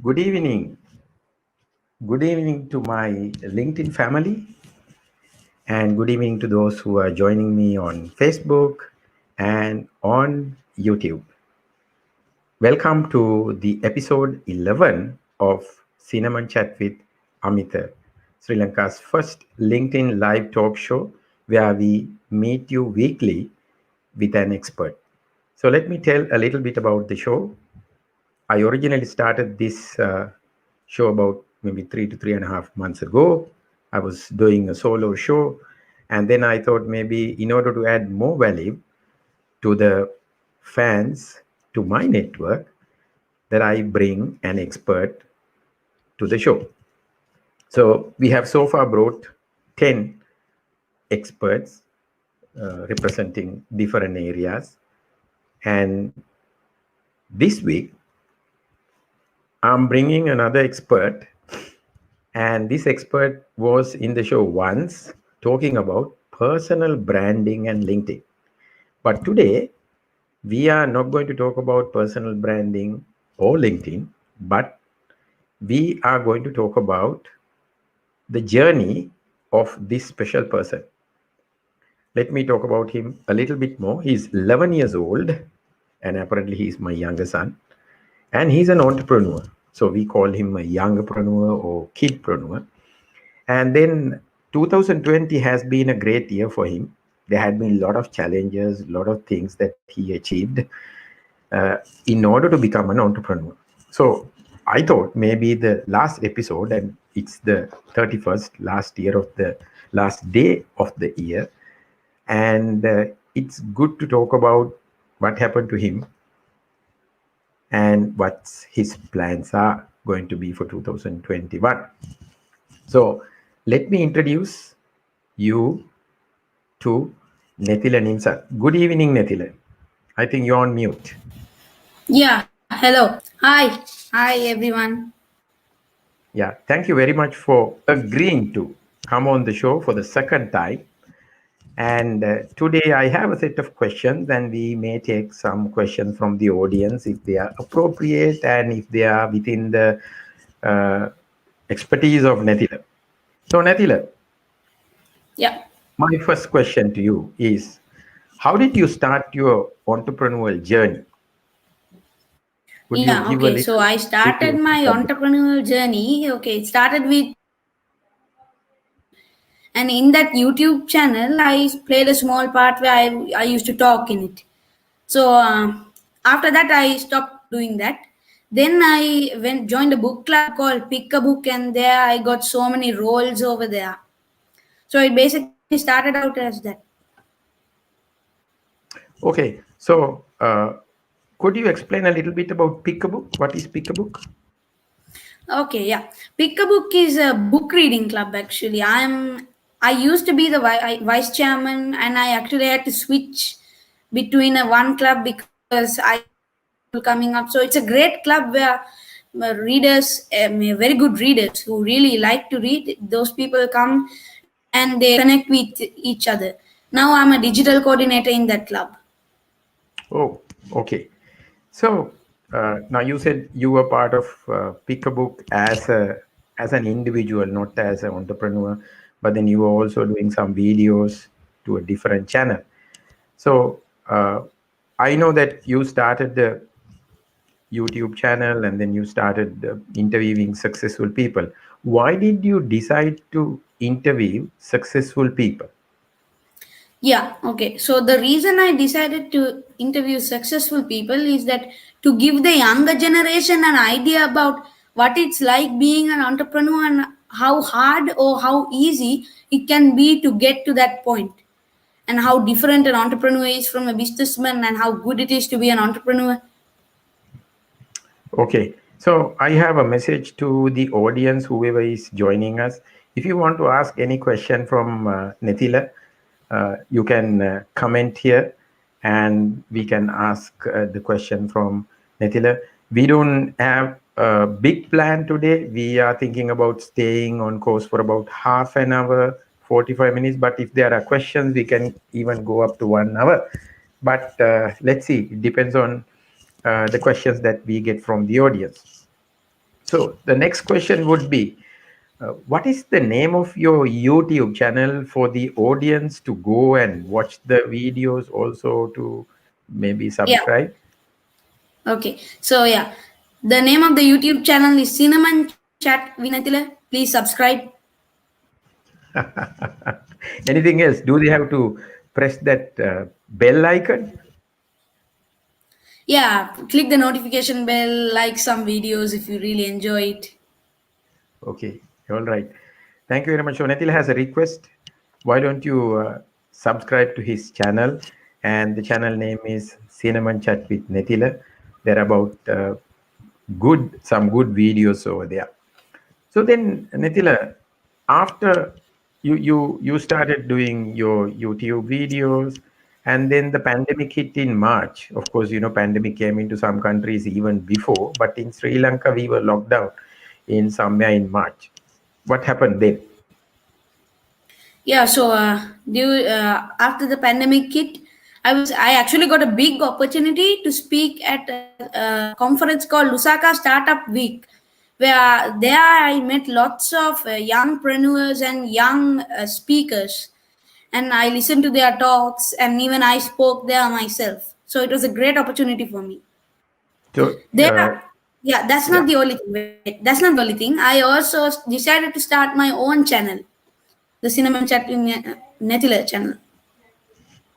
Good evening. Good evening to my LinkedIn family, and good evening to those who are joining me on Facebook and on YouTube. Welcome to the episode 11 of Cinnamon Chat with Amita, Sri Lanka's first LinkedIn live talk show where we meet you weekly with an expert. So, let me tell a little bit about the show. I originally started this show about maybe 3 to 3.5 months ago. I was doing a solo show, and then I thought maybe in order to add more value to the fans to my network, that I bring an expert to the show. So we have so far brought 10 experts representing different areas, and this week I'm bringing another expert. And this expert was in the show once talking about personal branding and LinkedIn. But today, we are not going to talk about personal branding or LinkedIn, but we are going to talk about the journey of this special person. Let me talk about him a little bit more. He's 11 years old, and apparently, he's my younger son. And he's an entrepreneur. So we call him a youngpreneur or kidpreneur. And then 2020 has been a great year for him. There had been a lot of challenges, a lot of things that he achieved in order to become an entrepreneur. So I thought maybe the last episode, and it's the 31st last day of the year, and it's good to talk about what happened to him and what his plans are going to be for 2021. So let me introduce you to Nethila Nimsa. Good evening, Nethila. I think you're on mute. Yeah, hello. Hi, everyone. Yeah, thank you very much for agreeing to come on the show for the second time. And today I have a set of questions, and we may take some questions from the audience if they are appropriate and if they are within the uh, expertise of Nethila. So, Nethila, Yeah, my first question to you is, how did you start your entrepreneurial journey? Would you yeah, give a okay. So little I started details my about that? entrepreneurial journey. Okay, it started with YouTube. And in that YouTube channel, I played a small part where I used to talk in it. So after that, I stopped doing that. Then I went joined a book club called Pick a Book, and there I got so many roles over there. So it basically started out as that. Okay, so could you explain a little bit about Pick a Book? What is Pick a Book? Okay, yeah. Pick a Book is a book reading club. Actually, I used to be the vice chairman, and I actually had to switch between a one club because I had so many people coming up. So it's a great club where readers, very good readers who really like to read, those people come and they connect with each other. Now I'm a digital coordinator in that club. Oh, okay. So now you said you were part of Pick a Book as an individual, not as an entrepreneur, but then you were also doing some videos to a different channel. So I know that you started the YouTube channel and then you started interviewing successful people. Why did you decide to interview successful people? Yeah, okay. So the reason I decided to interview successful people is that to give the younger generation an idea about what it's like being an entrepreneur and how hard or how easy it can be to get to that point, and how different an entrepreneur is from a businessman and how good it is to be an entrepreneur. Okay, so I have a message to the audience, whoever is joining us. If you want to ask any question from Nethila, you can comment here and we can ask the question from Nethila. We don't have a big plan today. We are thinking about staying on course for about half an hour, 45 minutes. But if there are questions, we can even go up to 1 hour. But let's see, it depends on the questions that we get from the audience. So the next question would be, what is the name of your YouTube channel for the audience to go and watch the videos, also to maybe Yeah. subscribe? Okay. So yeah, the name of the YouTube channel is Cinnamon Chat with Natila. Please subscribe. Anything else? Do they have to press that bell icon? Yeah, click the notification bell, like some videos if you really enjoy it. Okay, all right. Thank you very much. So Natil has a request. Why don't you subscribe to his channel? And the channel name is Cinnamon Chat with Netila. There are about some good videos over there. So then, Nitila, after you started doing your YouTube videos, and then the pandemic hit in March. Of course, pandemic came into some countries even before, but in Sri Lanka we were locked down in somewhere in March. What happened then? Yeah, so after the pandemic hit, I actually got a big opportunity to speak at a conference called Lusaka Startup Week, where there I met lots of young preneurs and young speakers, and I listened to their talks, and even I spoke there myself. So it was a great opportunity for me. So, There, yeah, that's yeah, not the only thing. Wait, that's not the only thing. I also decided to start my own channel, the Cinnamon Chat in Netila channel.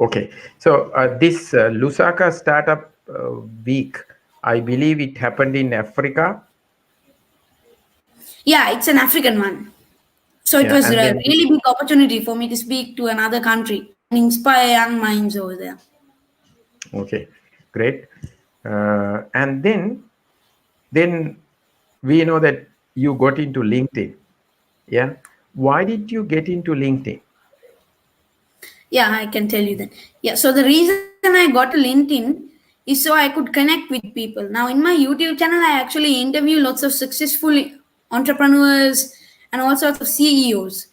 okay. So this Lusaka Startup Week, I believe it happened in Africa. Yeah, it's an African one. So it Yeah, was and a then really big opportunity for me to speak to another country and inspire young minds over there. okay, great. And then we know that you got into LinkedIn. Yeah. Why did you get into LinkedIn? Yeah, I can tell you that. Yeah, so the reason I got a LinkedIn is so I could connect with people. Now, in my YouTube channel, I actually interview lots of successful entrepreneurs and all sorts of CEOs.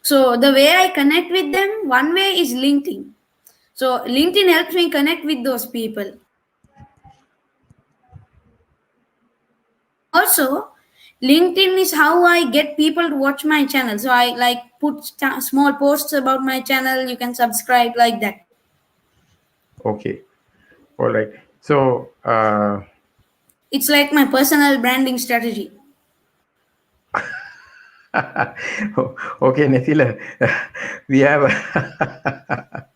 So the way I connect with them, one way is LinkedIn. So LinkedIn helps me connect with those people. And also, LinkedIn is how I get people to watch my channel. So I like put small posts about my channel. You can subscribe like that. Okay. All right. So, It's like my personal branding strategy. okay, Nethila, we have a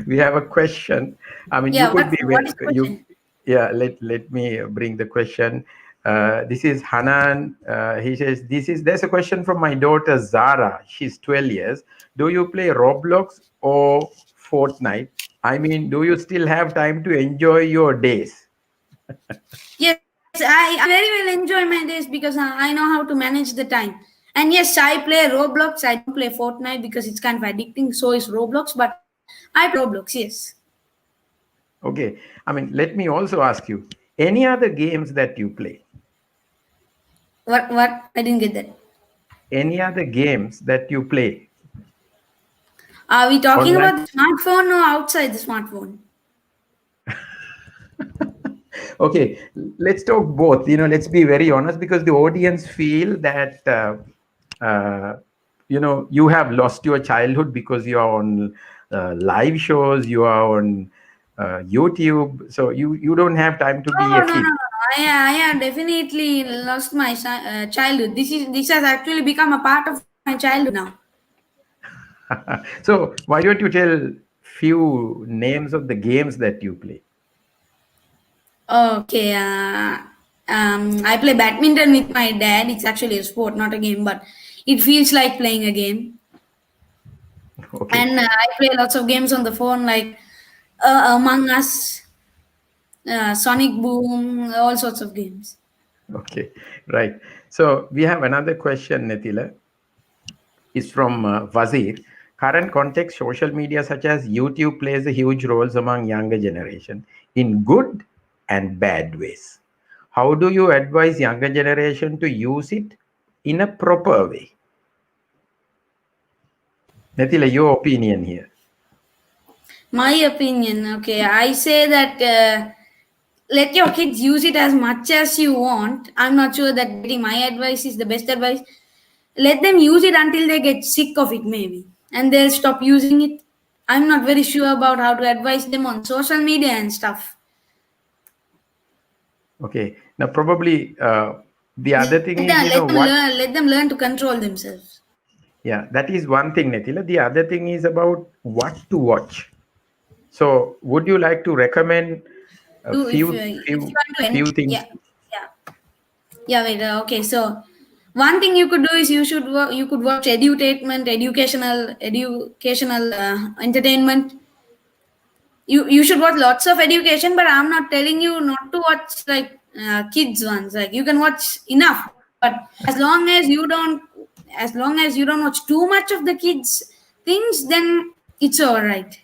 we have a question. I mean, you Yeah, could be what is you. question? Yeah, let me bring the question. This is Hanan. He says, there's a question from my daughter Zara. She's 12 years. Do you play Roblox or Fortnite? I mean, do you still have time to enjoy your days? Yes, I very well enjoy my days because I know how to manage the time. And yes, I play Roblox. I don't play Fortnite because it's kind of addicting. So is Roblox, but I play Roblox. Yes. Okay. I mean, let me also ask you, any other games that you play? What? What? I didn't get that. Any other games that you play Are we talking online? about the smartphone or outside the smartphone? Okay, let's talk both. Let's be very honest, because the audience feel that you have lost your childhood because you are on live shows, you are on YouTube, so you don't have time to be Oh a no no kid. no! I have definitely lost my childhood. This has actually become a part of my childhood now. So why don't you tell few names of the games that you play? Okay. I play badminton with my dad. It's actually a sport, not a game, but it feels like playing a game. Okay. And I play lots of games on the phone, like Among Us, Sonic Boom, all sorts of games. Okay, right. So we have another question, Nitila, is from Wazir. Current context, social media such as YouTube plays a huge roles among younger generation in good and bad ways. How do you advise younger generation to use it in a proper way? Nitila, your opinion here. My opinion, okay, I say that. let your kids use it as much as you want. I'm not sure that getting my advice is the best advice. Let them use it until they get sick of it, maybe, and they'll stop using it. I'm not very sure about how to advise them on social media and stuff. Okay. Now, probably the other thing is, what? Let them learn to control themselves. Yeah, that is one thing, Netila. The other thing is about what to watch. So, would you like to recommend a Do if you few, want to few yeah, things? yeah. Yeah, wait. Okay, so one thing you could do is you could watch edutainment, educational entertainment. You should watch lots of education, but I'm not telling you not to watch like kids ones. Like you can watch enough, but as long as you don't watch too much of the kids things, then it's all right.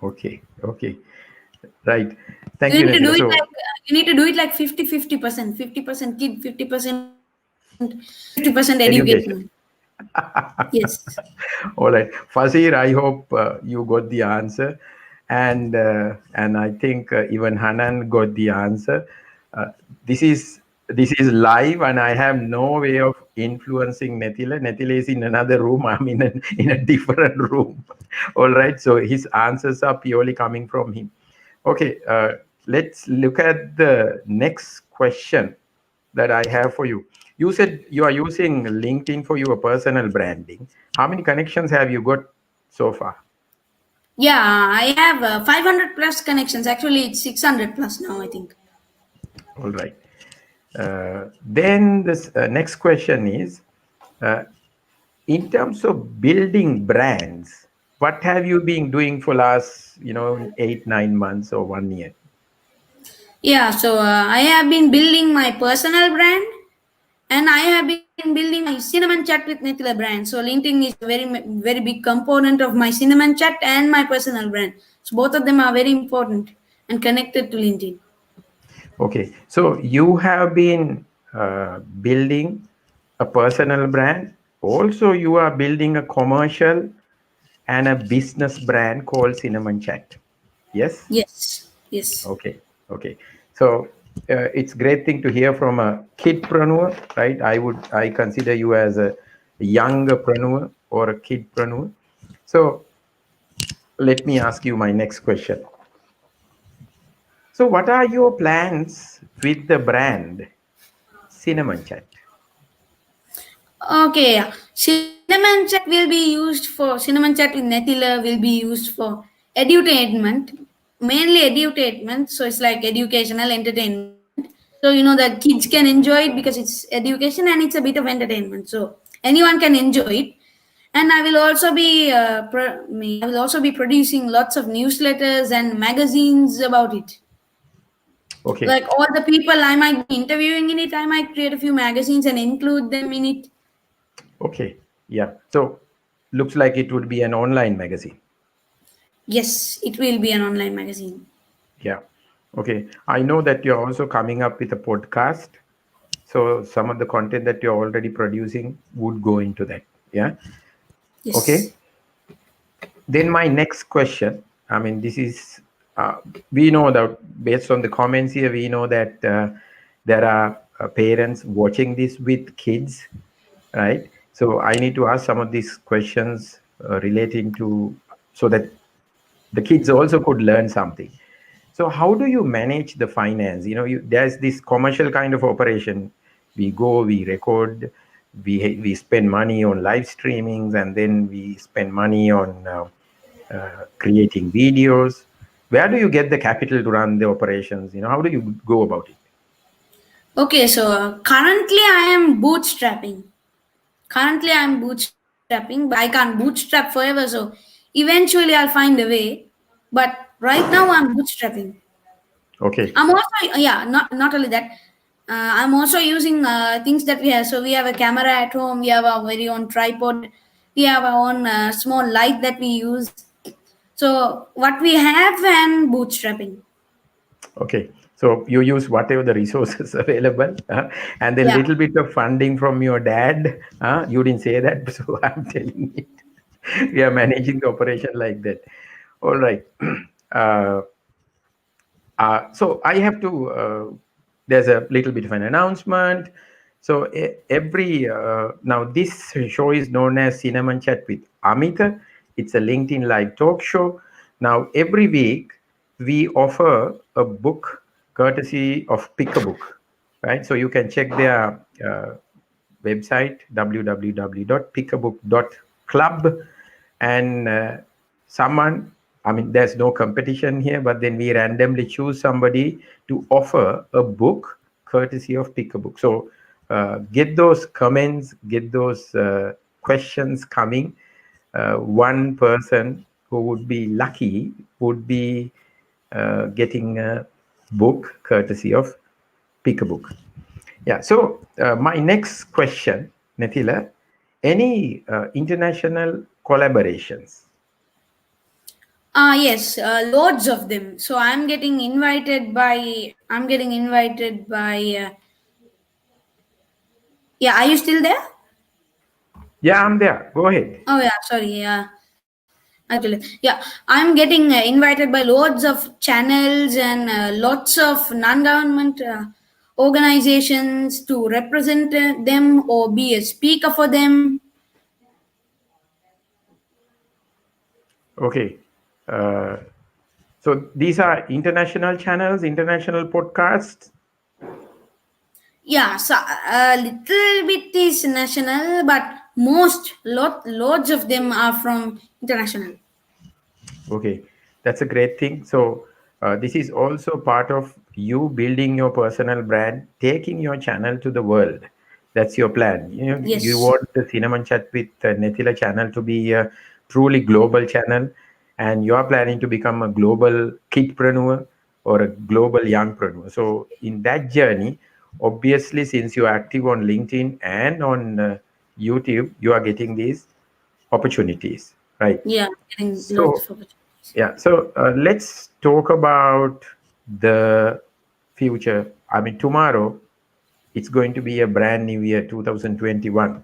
Okay, okay, right. Thank You you, need to do Netila. it So, like you need to do it like 50-50%, 50% kid, 50% education. education. Yes. All right, Fazir, I hope you got the answer, and I think even Hanan got the answer. Uh, this is this is live, and I have no way of influencing Netila. Netila is in another room. I'm in a different room. All right, so his answers are purely coming from him. Okay, let's look at the next question that I have for you. You said you are using LinkedIn for your personal branding. How many connections have you got so far? Yeah, I have 500 plus connections. Actually, it's 600 plus now, I think. All right. Then this next question is, uh, in terms of building brands, what have you been doing for last, 8, 9 months or 1 year? Yeah, so I have been building my personal brand and I have been building my cinnamon chat with Nithila brand. So LinkedIn is a very big component of my cinnamon chat and my personal brand. So both of them are very important and connected to LinkedIn. Okay, so you have been building a personal brand. Also, you are building a commercial and a business brand called Cinnamon Chat. Yes. Yes, yes. Okay. Okay. So it's great thing to hear from a kidpreneur, right? I consider you as a youngpreneur or a kidpreneur. So let me ask you my next question. So what are your plans with the brand Cinnamon Chat? Okay, yeah. Cinnamon chat with Netila will be used for edutainment, mainly edutainment. So it's like educational entertainment. So that kids can enjoy it because it's education and it's a bit of entertainment. So anyone can enjoy it. And I will also be producing lots of newsletters and magazines about it. Okay. Like all the people I might be interviewing in it, I might create a few magazines and include them in it. Okay. Yeah. So looks like it would be an online magazine. Yes, it will be an online magazine. Yeah. Okay. I know that you're also coming up with a podcast. So some of the content that you're already producing would go into that. Yeah. Yes. Okay. Then my next question. I mean, this is we know that based on the comments here, we know that there are parents watching this with kids, right? So I need to ask some of these questions relating to so that the kids also could learn something. So how do you manage the finance? There's this commercial kind of operation. We go, we record, we spend money on live streamings, and then we spend money on creating videos. Where do you get the capital to run the operations? How do you go about it? Okay, so currently I am bootstrapping. Currently I'm bootstrapping, but I can't bootstrap forever. So eventually I'll find a way. But right now I'm bootstrapping. Okay, I'm also not only that. I'm also using things that we have. So we have a camera at home. We have our very own tripod. We have our own small light that we use. So what we have and bootstrapping. okay. So you use whatever the resources available, and then Yeah. little bit of funding from your dad. You didn't say that, so I'm telling it. We are managing the operation like that. All right. Uh, So I have to. There's a little bit of an announcement. So every now this show is known as Cinnamon Chat with Amita. It's a LinkedIn live talk show. Now every week we offer a book courtesy of Pick a Book, right? So you can check their website www.pickabook.club, and someone, I mean, there's no competition here, but then we randomly choose somebody to offer a book courtesy of Pick a Book. So get those comments, get those questions coming. One person who would be lucky would be getting a book courtesy of Pick a Book. Yeah. So my next question, Nethila, any international collaborations? Yes, loads of them. So I'm getting invited by, yeah, are you still there? Yeah, I'm there. Go ahead. Oh, yeah, sorry. Yeah. Actually, yeah, I'm getting invited by loads of channels and lots of non-government organizations to represent them or be a speaker for them. Okay. Uh, so these are international channels, international podcasts. Yeah, so a little bit is national, but loads of them are from international. Okay, that's a great thing. So, this is also part of you building your personal brand, taking your channel to the world. That's your plan. You Yes. want the Cinnamon Chat with Nethila channel to be a truly global channel, and you are planning to become a global kidpreneur or a global youngpreneur. So, in that journey, obviously, since you are active on LinkedIn and on YouTube, you are getting these opportunities, right? Yeah, getting lots So, of opportunities. yeah, so let's talk about the future. I mean, tomorrow it's going to be a brand new year, 2021.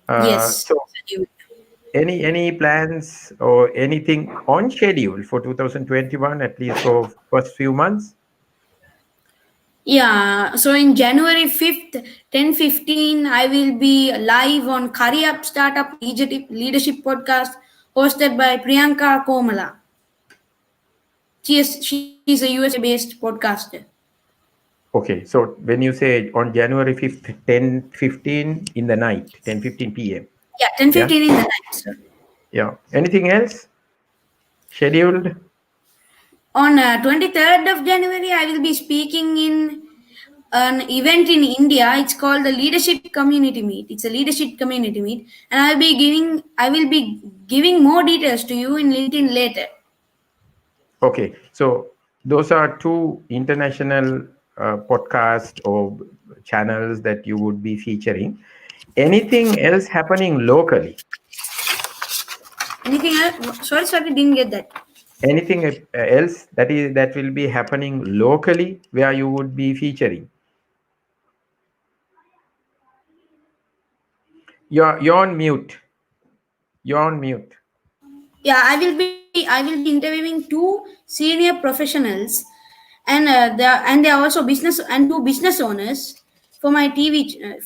Yes. So, any plans or anything on schedule for 2021, at least for first few months? Yeah, so in January 5th, 10:15, I will be live on Curry Up Startup Leadership Podcast hosted by Priyanka Komala. She's a USA based podcaster. Okay, so when you say on January 5th, 10:15 in the night, 10:15 p.m. Yeah, Yeah, 10:15 in the night, sir. yeah. Anything else scheduled? On 23rd of January, I will be speaking in an event in India. It's called the Leadership Community Meet. It's a leadership community meet, and I will be giving more details to you in LinkedIn later. Okay, so those are two international podcast or channels that you would be featuring. Anything else happening locally? Anything else? Sorry, didn't get that. Anything else that will be happening locally where you would be featuring? You're on mute. You're on mute. Yeah, I will be interviewing two senior professionals, and they are also business and two business owners for my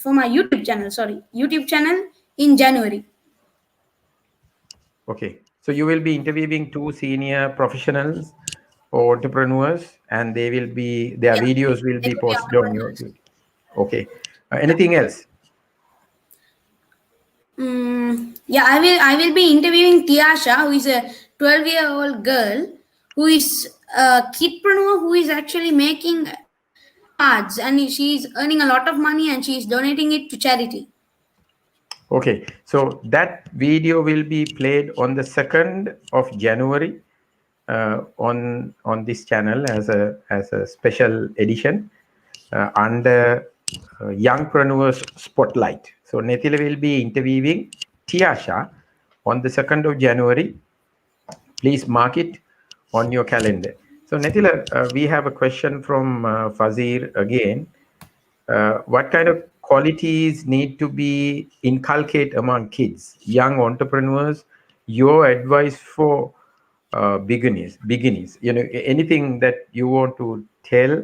for my YouTube channel. Sorry, YouTube channel in January. Okay, so you will be interviewing two senior professionals or entrepreneurs, and their Yeah, videos will they be could be posted on your entrepreneurs. YouTube. Okay, Yeah. anything else? Yeah, I will be interviewing Tiasha, who is a 12-year-old girl who is a kidpreneur who is actually making cards, and she's earning a lot of money and she's donating it to charity. Okay, so that video will be played on the 2nd of January on this channel as a special edition under Youngpreneurs Spotlight. So Nethila will be interviewing Tiasha on the 2nd of January. Please mark it on your calendar. So Nethila, we have a question from Fazir again. What kind of qualities need to be inculcated among kids, young entrepreneurs? Your advice for beginners, anything that you want to tell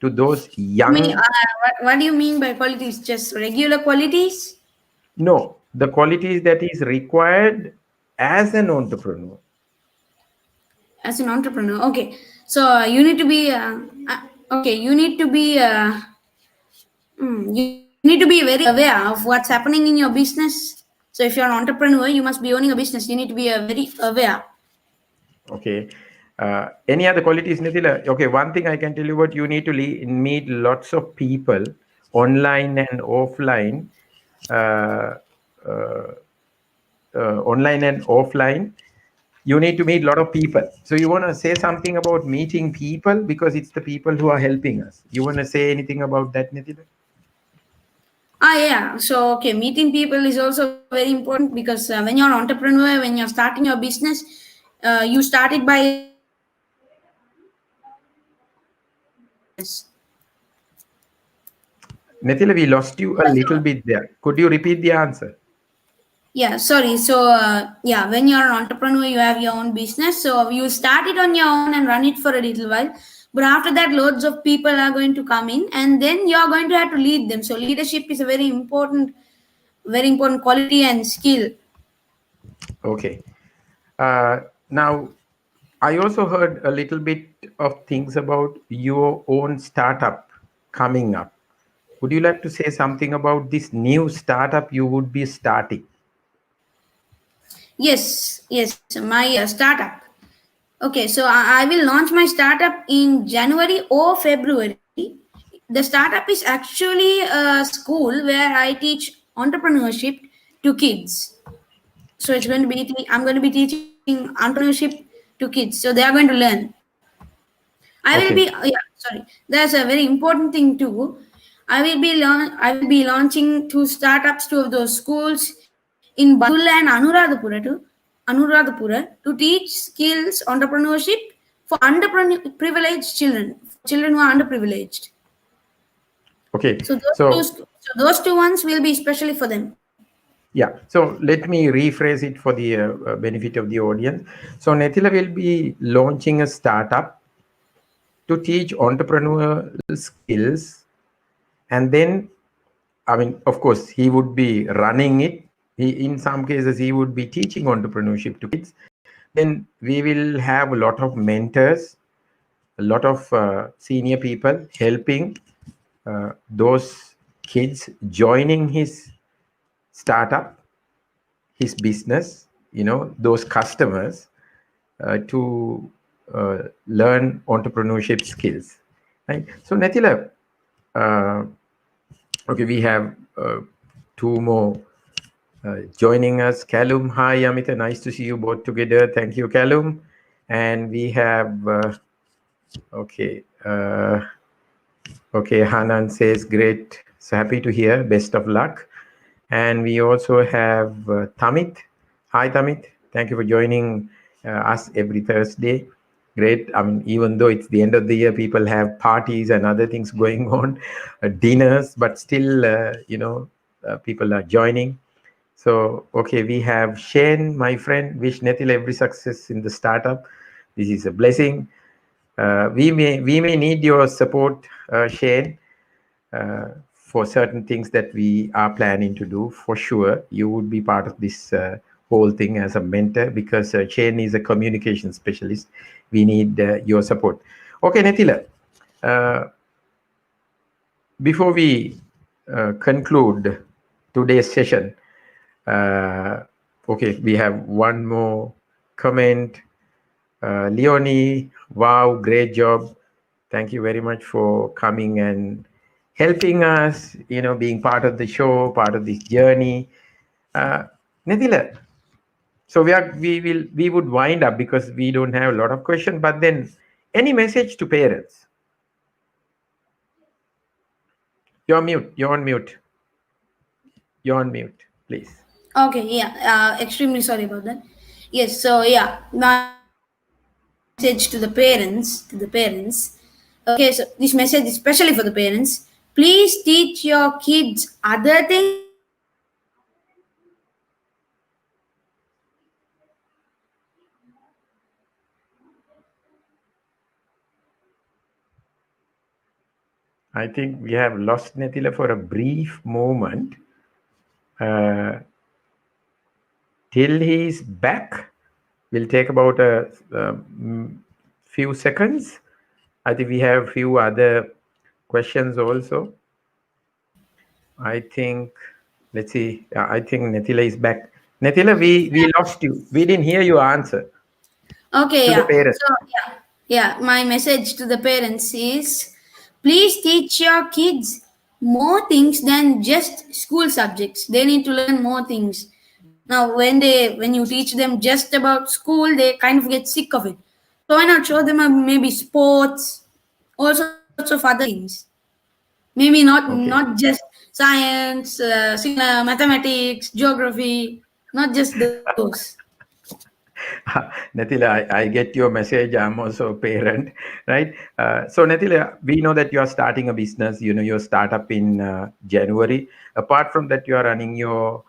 to those I mean, young. what do you mean by qualities? Just regular qualities No, the qualities that is required as an entrepreneur. as an entrepreneur? Okay, so you need to be okay. You need to be very aware of what's happening in your business. So if you're an entrepreneur, you must be owning a business. You need to be very aware. Okay. Any other qualities, Nithila? Okay, one thing I can tell you, what you need to meet lots of people online and offline, uh, uh, online and offline. You need to meet a lot of people. So you want to say something about meeting people, because it's the people who are helping us. You want to say anything about that, Nithila? Yeah. So okay, meeting people is also very important because when you're an entrepreneur, when you're starting your business, you start it by meeting people who are going to help you in your business. Nithila, we lost you a Yeah, little so bit there. Could you repeat the answer? yeah, sorry. So yeah, when you're an entrepreneur, you have your own business. So you start it on your own and run it for a little while. But after that, loads of people are going to come in, and then you're going to have to lead them. So leadership is a very important quality and skill. Okay. Now, I also heard a little bit of things about your own startup coming up. Would you like to say something about this new startup you would be starting? Yes, my startup. Okay, so I will launch my startup in January or February. The startup is actually a school where I teach entrepreneurship to kids. So it's going to be I'm going to be teaching entrepreneurship to kids. So they are going to learn. Okay. Yeah, sorry. That's a very important thing too. I will be launching two startups to those schools in Bandul and Anuradhapura to teach skills entrepreneurship for underprivileged children, for children who are underprivileged. Okay. So So, those two ones will be especially for them. yeah. So let me rephrase it for the benefit of the audience. So Nethila will be launching a startup to teach entrepreneurial skills, and then, I mean, of course, he would be running it. In some cases, he would be teaching entrepreneurship to kids. Then we will have a lot of mentors, a lot of senior people helping those kids joining his startup, his business, those customers to learn entrepreneurship skills. Right. So, Natila, uh, okay, we have two more joining us. Callum, hi, Amita. Nice to see you both together. Thank you, Callum. And we have, okay, okay, Hanan says, great. So happy to hear. Best of luck. And we also have Tamit. Hi, Tamit. Thank you for joining us every Thursday. Great. I mean, even though it's the end of the year, people have parties and other things going on, dinners, but still, people are joining. So, okay, we have Shane, my friend. Wish Nethil every success in the startup. This is a blessing. We may need your support, Shane, for certain things that we are planning to do. For sure, you would be part of this whole thing as a mentor, because Shane is a communication specialist. We need your support. Okay, Nethila. Uh, Before we conclude today's session, uh, okay, we have one more comment. Leonie, wow, great job. Thank you very much for coming and helping us, being part of the show, part of this journey. Uh, Nithila, so we would wind up because we don't have a lot of questions, but then any message to parents? You're mute, you're on mute, you're on mute, please. Okay, yeah. Extremely sorry about that. Yes, so yeah, my message to the parents. Okay, so this message is especially for the parents. Please teach your kids other things other than entrepreneurship. Please teach them other things. I think we have lost Netila for a brief moment. Uh, till he's back, will take about a few seconds. I think we have few other questions also. I think, let's see. I think Netila is back. Netila, we lost you. We didn't hear your answer Okay, to the yeah. parents. So, yeah, my message to the parents is please teach your kids more things than just school subjects. They need to learn more things. Now, when you teach them just about school, they kind of get sick of it. So why not show them maybe sports, all sorts of other things. Maybe Okay. not just science, mathematics, geography, not just those. Natila, I get your message. I'm also a parent, right? So, Natila, we know that you are starting a business. You know, your startup in January. Apart from that, you are running your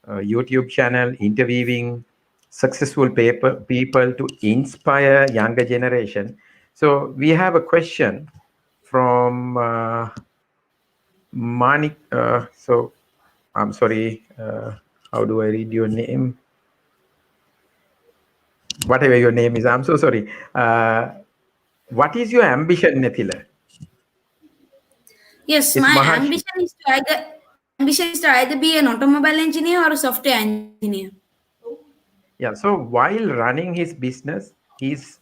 YouTube channel, interviewing successful people to inspire younger generation. So, we have a question from Manik. So, I'm sorry. How do I read your name? Whatever your name is, I'm so sorry. What is your ambition, Nethila? Yes, It's Maharshi. my ambition is to either be an automobile engineer or a software engineer. Yeah. So while running his business, he's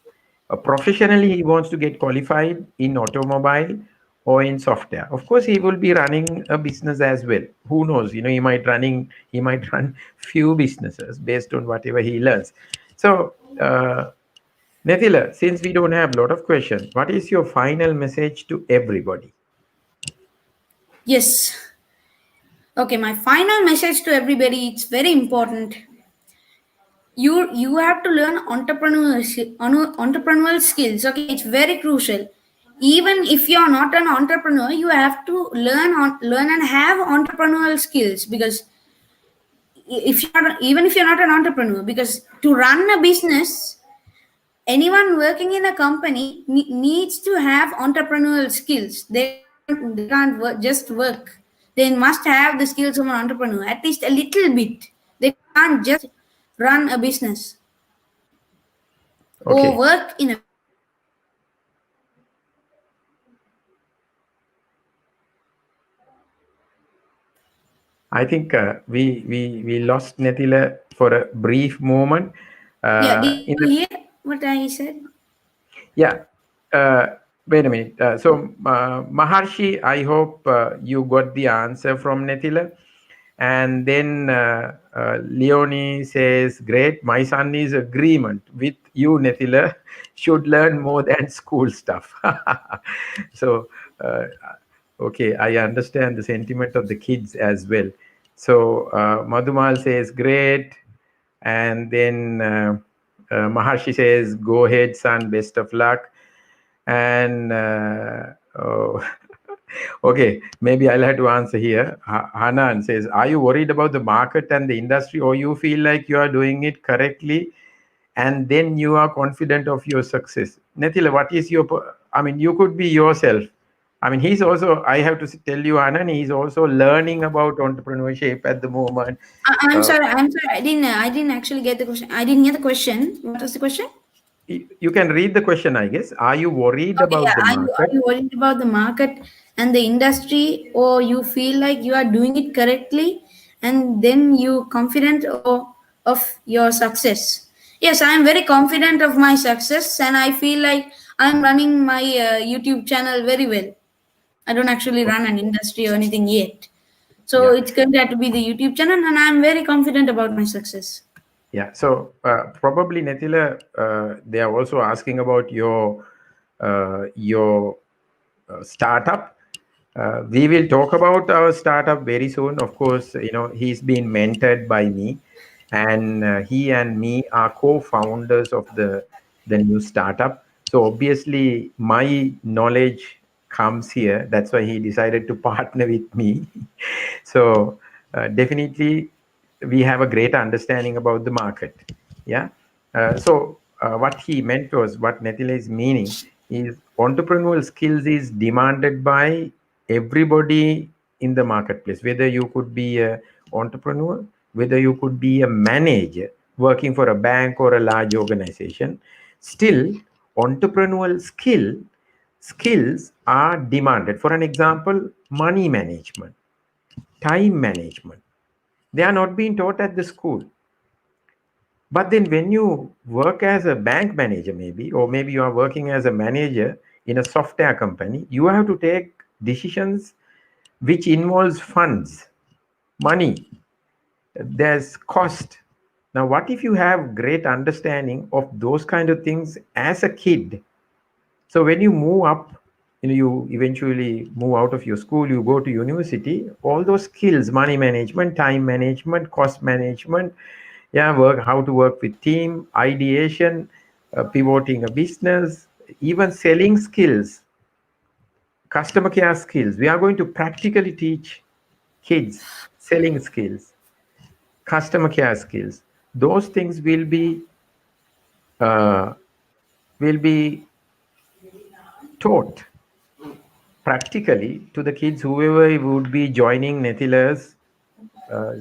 professionally he wants to get qualified in automobile or in software. Of course, he will be running a business as well. Who knows? You know, he might run few businesses based on whatever he learns. So, Nethila, since we don't have a lot of questions, what is your final message to everybody? Yes. Okay, my final message to everybody, it's very important. You have to learn entrepreneurial skills. Okay, it's very crucial. Even if you're not an entrepreneur, you have to learn and have entrepreneurial skills, because if you're not, even if you're not an entrepreneur, because to run a business, anyone working in a company needs to have entrepreneurial skills. They can't just work. They must have the skills of an entrepreneur, at least a little bit. They can't just run a business or Okay. work in a business. I think we lost Netila for a brief moment. Yeah, did In you the hear what I said? Yeah, wait a minute. Maharshi, I hope you got the answer from Netila. And then Leonie says, "Great, my son is agreement with you, Netila. Should learn more than school stuff." So, uh, okay, I understand the sentiment of the kids as well. So Madhumal says, "Great," and then Maharshi says, "Go ahead, son. Best of luck." And oh, okay, maybe I'll have to answer here. Hanan says, "Are you worried about the market and the industry, or you feel like you are doing it correctly, and then you are confident of your success?" Nethila, what is your? I mean, you could be yourself. I mean, he's also. I have to tell you, Hanan, he's also learning about entrepreneurship at the moment. I'm Uh, sorry. I'm sorry. I didn't actually get the question. I didn't hear the question. What was the question? you can read the question, I guess. Are you worried Okay, about yeah. the Are market? you worried about the market and the industry, or you feel like you are doing it correctly, and then you confident of your success? Yes, I am very confident of my success, and I feel like I'm running my YouTube channel very well. I don't actually run an industry or anything yet, so Yeah. it's going to have to be the YouTube channel, and I'm very confident about my success. Yeah, so probably Netila, they are also asking about your startup. We will talk about our startup very soon. Of course, you know he's been mentored by me, and he and me are co-founders of the new startup. So obviously, my knowledge comes here. That's why he decided to partner with me. So definitely, we have a greater understanding about the market. Yeah. So what he meant was what Netila is meaning is entrepreneurial skills is demanded by everybody in the marketplace, whether you could be a entrepreneur, whether you could be a manager working for a bank or a large organization, still entrepreneurial skills are demanded. For an example, money management, time management, they are not being taught at the school. But then when you work as a bank manager, maybe, or maybe you are working as a manager in a software company, you have to take decisions which involves funds, money, there's cost. Now, what if you have great understanding of those kind of things as a kid? So when you move up, you eventually move out of your school, you go to university, all those skills, money management, time management, cost management, yeah, work, how to work with team, ideation, pivoting a business, even selling skills, customer care skills. We are going to practically teach kids selling skills, customer care skills. Those things uh, will be taught practically to the kids, whoever would be joining uh,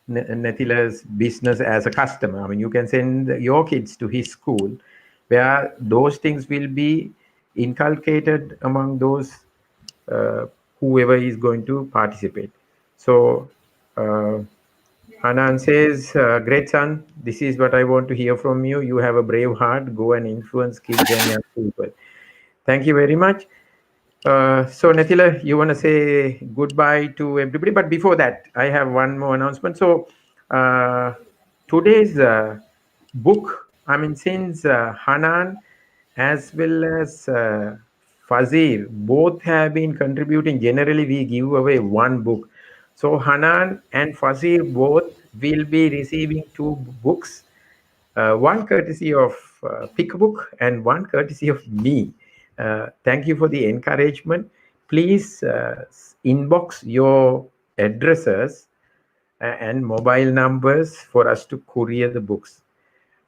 Nethila's business as a customer. I mean, you can send your kids to his school where those things will be inculcated among those uh, whoever is going to participate. So, uh, Hanan says, great son, this is what I want to hear from you. You have a brave heart. Go and influence kids and young people. Thank you very much. So, Nathila, you want to say goodbye to everybody. But before that, I have one more announcement. So, uh, today's book, I mean, since Hanan as well as Fazir both have been contributing, generally we give away one book. So, Hanan and Fazir both will be receiving two books, one courtesy of Pickbook and one courtesy of me. Thank you for the encouragement. Please inbox your addresses and mobile numbers for us to courier the books.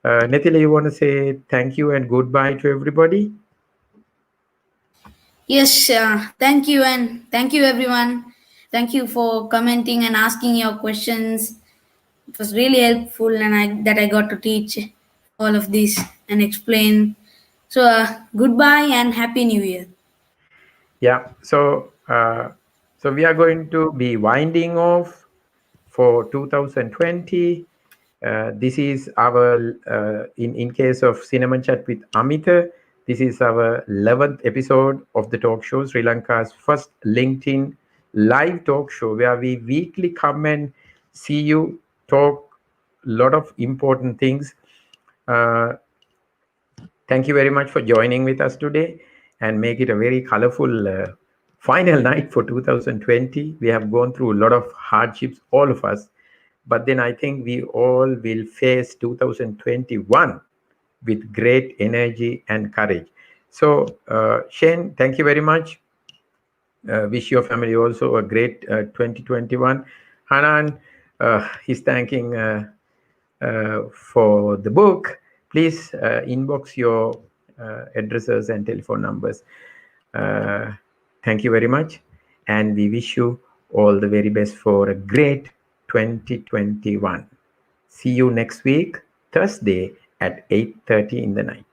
Nethila, you want to say thank you and goodbye to everybody? Yes, thank you, and thank you, everyone. Thank you for commenting and asking your questions. It was really helpful, and I got to teach all of this and explain. So, goodbye and happy New Year. Yeah. So we are going to be winding off for 2020. This is our in case of Cinnamon Chat with Amita. This is our 11th episode of the talk show, Sri Lanka's first LinkedIn live talk show, where we weekly come and see you, talk a lot of important things. Uh, Thank you very much for joining with us today and make it a very colorful final night for 2020. We have gone through a lot of hardships, all of us, but then I think we all will face 2021 with great energy and courage. So, Shane, thank you very much. Wish your family also a great 2021. Hanan, he's thanking for the book. Please inbox your addresses and telephone numbers. Uh, Thank you very much. And we wish you all the very best for a great 2021. See you next week, Thursday at 8:30 in the night.